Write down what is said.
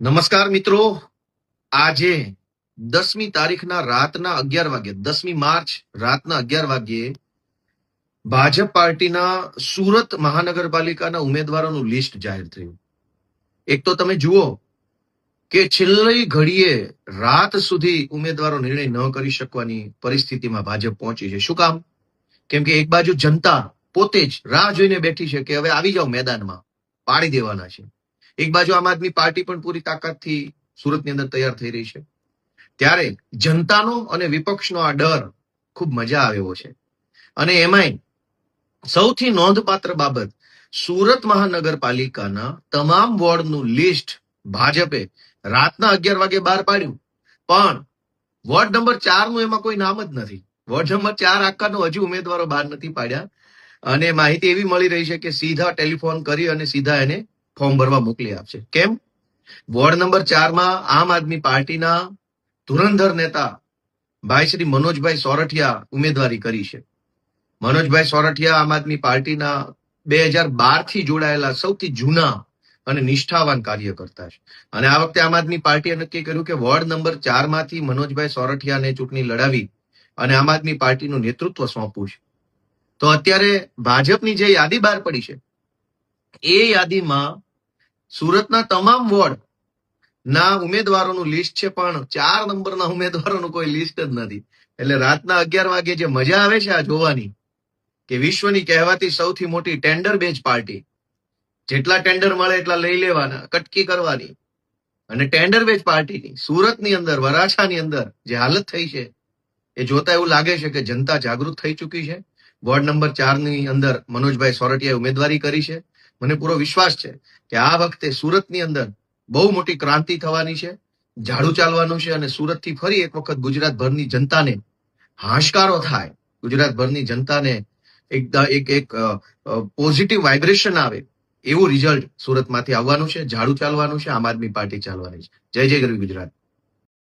નમસ્કાર મિત્રો. આજે 10મી તારીખના રાતના 11 વાગે 10મી માર્ચ રાતના 11 વાગ્યે ભાજપ પાર્ટીના સુરત મહાનગરપાલિકાના ઉમેદવારોનું લિસ્ટ જાહેર થયું. એક તો તમે જુઓ કે છેલ્લી ઘડીએ રાત સુધી ઉમેદવારો નિર્ણય ન કરી શકવાની પરિસ્થિતિમાં ભાજપ પહોંચી છે. શું કામ? કેમ કે એક બાજુ જનતા પોતે જ રાહ જોઈને બેઠી છે કે હવે આવી જાઓ મેદાનમાં, પાડી દેવાના છે. એક બાજુ આમ આદમી પાર્ટી પણ પૂરી તાકાતથી સુરતની અંદર તૈયાર થઈ રહી છે. ત્યારે જનતાનો અને વિપક્ષનો આ ડર ખૂબ મજા આવે એવો છે. અને એમાંય સૌથી નોંધપાત્ર બાબત, સુરત મહાનગરપાલિકાના તમામ વોર્ડનું લિસ્ટ ભાજપે રાતના 11 વાગે બહાર પાડ્યું, પણ વોર્ડ નંબર 4 નું એમાં કોઈ નામ જ નથી. વોર્ડ નંબર 4 આખાનો હજુ ઉમેદવારો બહાર નથી પાડ્યા. અને માહિતી એવી મળી રહી છે કે સીધા ટેલિફોન કરી અને સીધા એને ફોર્મ ભરવા મોકલી આપશે. કેમ? વોર્ડ નંબર 4 માં આમ આદમી પાર્ટીના ધુરંધર નેતા ભાઈ શ્રી મનોજભાઈ સોરઠિયા ઉમેદવારી કરી છે. મનોજભાઈ સોરઠિયા આમ આદમી પાર્ટીના 2012 થી જોડાયેલા સૌથી જૂના અને નિષ્ઠાવાન કાર્યકર્તા છે. અને આ વખતે આમ આદમી પાર્ટીએ નક્કી કર્યું કે વોર્ડ નંબર 4 માંથી મનોજભાઈ સોરઠિયાને ચૂંટણી લડાવી અને આમ આદમી પાર્ટીનું નેતૃત્વ સોંપવું છે. તો અત્યારે ભાજપની જે યાદી બહાર પડી છે, એ યાદીમાં સુરતના તમામ વોર્ડ ના ઉમેદવારોનું લિસ્ટ છે, પણ 4 નંબરના ઉમેદવારોનું કોઈ લિસ્ટ જ નથી. એટલે રાતના 11 વાગે જે મજા આવે છે આ જોવાની, કે વિશ્વની કહેવાતી સૌથી મોટી ટેન્ડર બેચ પાર્ટી, જેટલા ટેન્ડર મળે એટલા લઈ લેવાના, કટકી કરવાની. અને ટેન્ડર બેચ પાર્ટીની સુરતની અંદર, વરાછાની અંદર જે હાલત થઈ છે, એ જોતા એવું લાગે છે કે જનતા જાગૃત થઈ ચૂકી છે. વોર્ડ નંબર 4 ની અંદર મનોજભાઈ સોરઠિયાએ ઉમેદવારી કરી છે. મને પૂરો વિશ્વાસ છે કે આ વખતે સુરતની અંદર બહુ મોટી ક્રાંતિ થવાની છે, ઝાડુ ચાલવાનું છે, અને સુરતથી ફરી એક વખત ગુજરાતભરની જનતાને હાશકારો થાય, ગુજરાતભરની જનતાને એક પોઝિટિવ વાઇબ્રેશન આવે એવું રિઝલ્ટ સુરતમાંથી આવવાનું છે. ઝાડુ ચાલવાનું છે, આમ આદમી પાર્ટી ચાલવાની છે. જય જય ગરવી ગુજરાત.